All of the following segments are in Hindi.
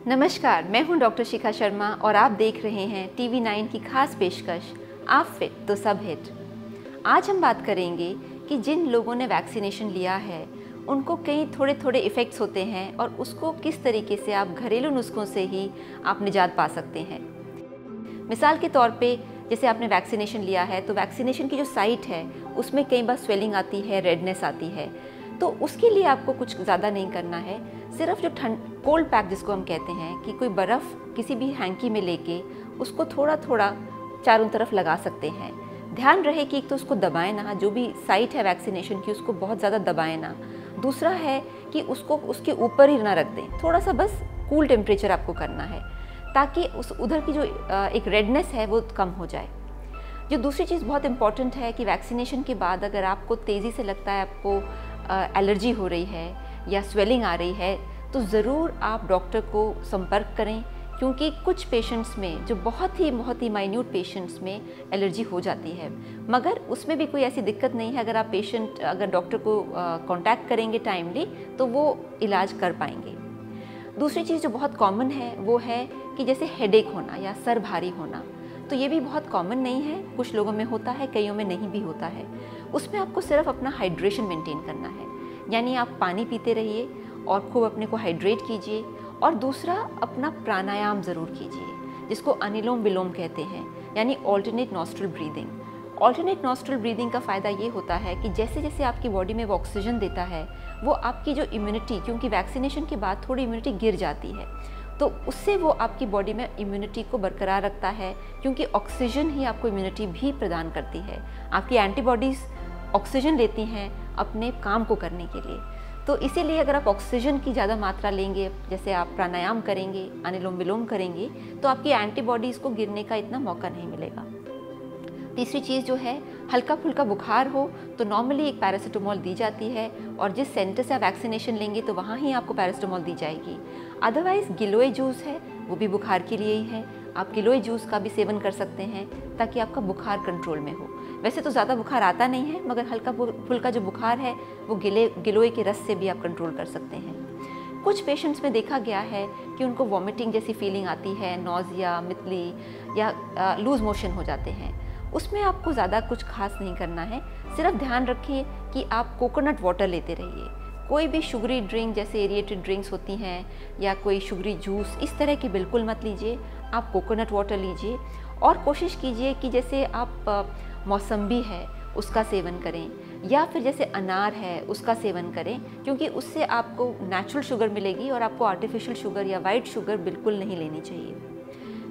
नमस्कार, मैं हूं डॉक्टर शिखा शर्मा और आप देख रहे हैं टीवी 9 की खास पेशकश आप फिट तो सब हिट। आज हम बात करेंगे कि जिन लोगों ने वैक्सीनेशन लिया है उनको कई थोड़े थोड़े इफ़ेक्ट्स होते हैं और उसको किस तरीके से आप घरेलू नुस्खों से ही आप निजात पा सकते हैं। मिसाल के तौर पे जैसे आपने वैक्सीनेशन लिया है तो वैक्सीनेशन की जो साइट है उसमें कई बार स्वेलिंग आती है, रेडनेस आती है, तो उसके लिए आपको कुछ ज़्यादा नहीं करना है। सिर्फ जो कोल्ड पैक जिसको हम कहते हैं कि कोई बर्फ़ किसी भी हैंकी में लेके उसको थोड़ा थोड़ा चारों तरफ लगा सकते हैं। ध्यान रहे कि एक तो उसको दबाएं ना, जो भी साइट है वैक्सीनेशन की उसको बहुत ज़्यादा दबाएं ना। दूसरा है कि उसको उसके ऊपर ही ना रख दें, थोड़ा सा बस कूल टेम्परेचर आपको करना है ताकि उस उधर की जो एक रेडनेस है वो कम हो जाए। जो दूसरी चीज़ बहुत इम्पॉर्टेंट है कि वैक्सीनेशन के बाद अगर आपको तेज़ी से लगता है आपको एलर्जी हो रही है या स्वेलिंग आ रही है तो ज़रूर आप डॉक्टर को संपर्क करें, क्योंकि कुछ पेशेंट्स में जो बहुत ही माइन्यूट पेशेंट्स में एलर्जी हो जाती है, मगर उसमें भी कोई ऐसी दिक्कत नहीं है। अगर आप अगर डॉक्टर को कांटेक्ट करेंगे टाइमली तो वो इलाज कर पाएंगे। दूसरी चीज़ जो बहुत कॉमन है वो है कि जैसे हेडेक होना या सर भारी होना, तो ये भी बहुत कॉमन नहीं है, कुछ लोगों में होता है, कईयों में नहीं भी होता है। उसमें आपको सिर्फ अपना हाइड्रेशन मेंटेन करना है, यानी आप पानी पीते रहिए और खूब अपने को हाइड्रेट कीजिए। और दूसरा अपना प्राणायाम ज़रूर कीजिए जिसको अनुलोम विलोम कहते हैं, यानी alternate nostril breathing. Alternate nostril breathing का फ़ायदा ये होता है कि जैसे जैसे आपकी बॉडी में वो ऑक्सीजन देता है वो आपकी जो इम्यूनिटी, क्योंकि वैक्सीनेशन के बाद थोड़ी इम्यूनिटी गिर जाती है, तो उससे वो आपकी बॉडी में इम्यूनिटी को बरकरार रखता है, क्योंकि ऑक्सीजन ही आपको इम्यूनिटी भी प्रदान करती है। आपकी एंटीबॉडीज़ ऑक्सीजन लेती हैं अपने काम को करने के लिए, तो इसीलिए अगर आप ऑक्सीजन की ज़्यादा मात्रा लेंगे, जैसे आप प्राणायाम करेंगे, अनुलोम विलोम करेंगे, तो आपकी एंटीबॉडीज़ को गिरने का इतना मौका नहीं मिलेगा। तीसरी चीज़ जो है, हल्का फुल्का बुखार हो तो नॉर्मली एक पैरासीटामोल दी जाती है और जिस सेंटर से आप वैक्सीनेशन लेंगे तो वहाँ ही आपको पैरासीटामोल दी जाएगी। अदरवाइज़ गिलोय जूस है, वो भी बुखार के लिए ही है, आप गिलोय जूस का भी सेवन कर सकते हैं ताकि आपका बुखार कंट्रोल में हो। वैसे तो ज़्यादा बुखार आता नहीं है, मगर हल्का फुल्का जो बुखार है वो गिलोय के रस से भी आप कंट्रोल कर सकते हैं। कुछ पेशेंट्स में देखा गया है कि उनको वॉमिटिंग जैसी फीलिंग आती है, नॉजिया, मितली या लूज मोशन हो जाते हैं। उसमें आपको ज़्यादा कुछ खास नहीं करना है, सिर्फ ध्यान रखिए कि आप कोकोनट वाटर लेते रहिए। कोई भी शुगरी ड्रिंक जैसे एरिएटेड ड्रिंक्स होती हैं या कोई शुगरी जूस इस तरह की बिल्कुल मत लीजिए, आप कोकोनट वाटर लीजिए। और कोशिश कीजिए कि जैसे आप मौसम्बी है उसका सेवन करें या फिर जैसे अनार है उसका सेवन करें, क्योंकि उससे आपको नेचुरल शुगर मिलेगी और आपको आर्टिफिशियल शुगर या वाइट शुगर बिल्कुल नहीं लेनी चाहिए।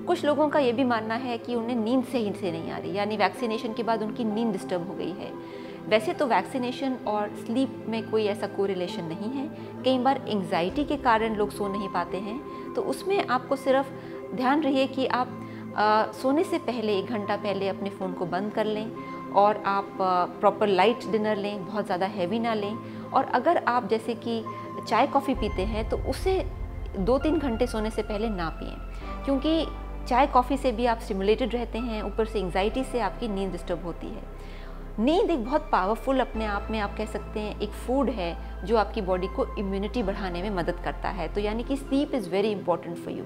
कुछ लोगों का ये भी मानना है कि उन्हें नींद से नहीं आ रही, यानी वैक्सीनेशन के बाद उनकी नींद डिस्टर्ब हो गई है। वैसे तो वैक्सीनेशन और स्लीप में कोई ऐसा कोरिलेशन नहीं है। कई बार एंग्जाइटी के कारण लोग सो नहीं पाते हैं, तो उसमें आपको सिर्फ ध्यान रहिए कि आप सोने से पहले 1 घंटा पहले अपने फ़ोन को बंद कर लें और आप प्रॉपर लाइट डिनर लें, बहुत ज़्यादा हैवी ना लें। और अगर आप जैसे कि चाय कॉफ़ी पीते हैं तो उसे 2-3 घंटे सोने से पहले ना पिएं, क्योंकि चाय कॉफ़ी से भी आप स्टिमुलेटेड रहते हैं, ऊपर से एंग्जाइटी से आपकी नींद डिस्टर्ब होती है। नींद एक बहुत पावरफुल अपने आप में आप कह सकते हैं एक फूड है जो आपकी बॉडी को इम्यूनिटी बढ़ाने में मदद करता है, तो यानी कि sleep is very important for you.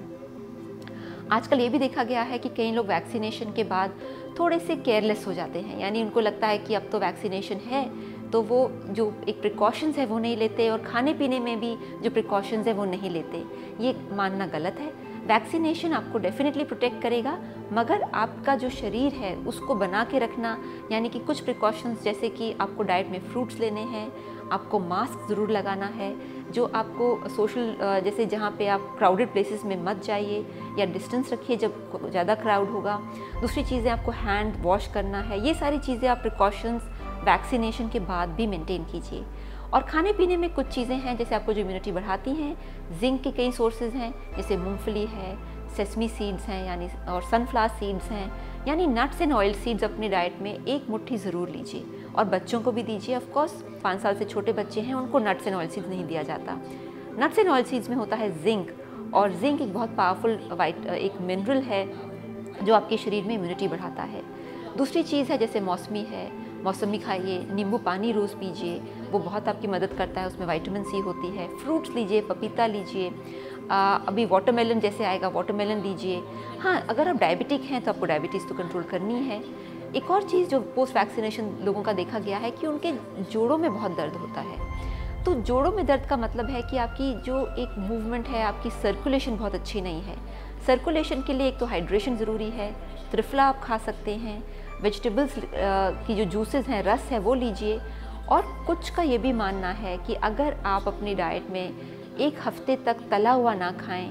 आजकल ये भी देखा गया है कि कई लोग वैक्सीनेशन के बाद थोड़े से केयरलेस हो जाते हैं, यानी उनको लगता है कि अब तो वैक्सीनेशन है तो वो जो एक प्रिकॉशंस है वो नहीं लेते और खाने पीने में भी जो प्रिकॉशंस है वो नहीं लेते। ये मानना गलत है। वैक्सीनेशन आपको डेफिनेटली प्रोटेक्ट करेगा, मगर आपका जो शरीर है उसको बना के रखना, यानी कि कुछ प्रिकॉशंस जैसे कि आपको डाइट में फ्रूट्स लेने हैं, आपको मास्क ज़रूर लगाना है, जो आपको सोशल जैसे जहाँ पे आप क्राउडेड प्लेसेस में मत जाइए या डिस्टेंस रखिए जब ज़्यादा क्राउड होगा। दूसरी चीज़ें आपको हैंड वॉश करना है। ये सारी चीज़ें आप प्रिकॉशंस वैक्सीनेशन के बाद भी मेंटेन कीजिए। और खाने पीने में कुछ चीज़ें हैं जैसे आपको जो इम्यूनिटी बढ़ाती हैं, जिंक के कई सोर्सेज हैं, जैसे मूंगफली है, सेसमी सीड्स हैं यानी और सनफ्लावर सीड्स हैं, यानी नट्स एंड ऑयल सीड्स अपनी डाइट में 1 मुट्ठी ज़रूर लीजिए और बच्चों को भी दीजिए। ऑफ कोर्स 5 साल से छोटे बच्चे हैं उनको नट्स एंड ऑयल सीड्स नहीं दिया जाता। नट्स एंड ऑयल सीड्स में होता है जिंक, और जिंक एक बहुत पावरफुल एक मिनरल है जो आपके शरीर में इम्यूनिटी बढ़ाता है। दूसरी चीज़ है जैसे मौसमी है, मौसमी खाइए, नींबू पानी रोज़ पीजिए, वो बहुत आपकी मदद करता है, उसमें विटामिन सी होती है। फ्रूट्स लीजिए, पपीता लीजिए, अभी वाटरमेलन जैसे आएगा, वाटरमेलन लीजिए। हाँ, अगर आप डायबिटिक हैं तो आपको डायबिटीज़ तो कंट्रोल करनी है। एक और चीज़ जो पोस्ट वैक्सीनेशन लोगों का देखा गया है कि उनके जोड़ों में बहुत दर्द होता है। तो जोड़ों में दर्द का मतलब है कि आपकी जो एक मूवमेंट है, आपकी सर्कुलेशन बहुत अच्छी नहीं है। सर्कुलेशन के लिए एक तो हाइड्रेशन ज़रूरी है, त्रिफला आप खा सकते हैं, वेजिटेबल्स की जो जूसेस हैं, रस है, वो लीजिए। और कुछ का ये भी मानना है कि अगर आप अपनी डाइट में एक हफ्ते तक तला हुआ ना खाएं,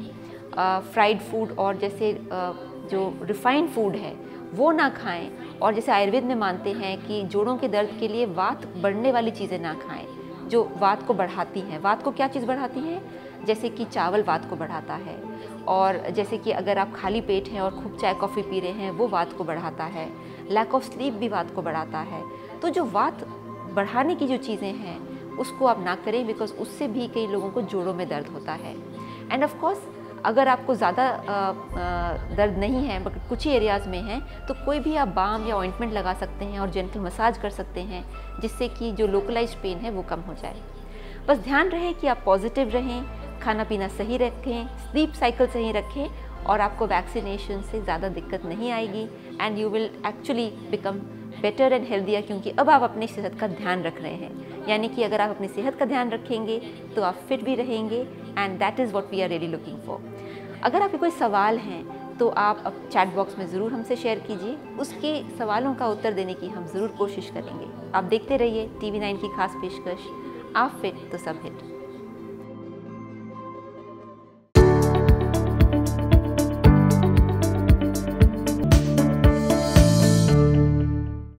फ्राइड फूड और जैसे जो रिफाइंड फूड है वो ना खाएं, और जैसे आयुर्वेद में मानते हैं कि जोड़ों के दर्द के लिए वात बढ़ने वाली चीज़ें ना खाएं जो वात को बढ़ाती हैं। वात को क्या चीज़ बढ़ाती हैं? जैसे कि चावल वात को बढ़ाता है, और जैसे कि अगर आप खाली पेट हैं और खूब चाय कॉफ़ी पी रहे हैं वो वात को बढ़ाता है। लैक ऑफ स्लीप भी वात को बढ़ाता है। तो जो वात बढ़ाने की जो चीज़ें हैं उसको आप ना करें, बिकॉज उससे भी कई लोगों को जोड़ों में दर्द होता है। एंड ऑफ कोर्स अगर आपको ज़्यादा दर्द नहीं है बट कुछ ही एरियाज़ में है तो कोई भी आप बाम या ऑइंटमेंट लगा सकते हैं और जेंटल मसाज कर सकते हैं, जिससे कि जो लोकलाइज्ड पेन है वो कम हो जाए। बस ध्यान रहे कि आप पॉजिटिव रहें, खाना पीना सही रखें, स्लीप साइकिल सही रखें, और आपको वैक्सीनेशन से ज़्यादा दिक्कत नहीं आएगी and you will actually become better and healthier, क्योंकि अब आप अपनी सेहत का ध्यान रख रहे हैं। यानी कि अगर आप अपनी सेहत का ध्यान रखेंगे तो आप फिट भी रहेंगे, and that is what we are really looking for. अगर आपके कोई सवाल हैं तो आप अब चैट बॉक्स में ज़रूर हमसे शेयर कीजिए, उसके सवालों का उत्तर देने की हम ज़रूर कोशिश करेंगे। आप देखते रहिए TV9 की खास पेशकश, आप फिट तो सब हिट।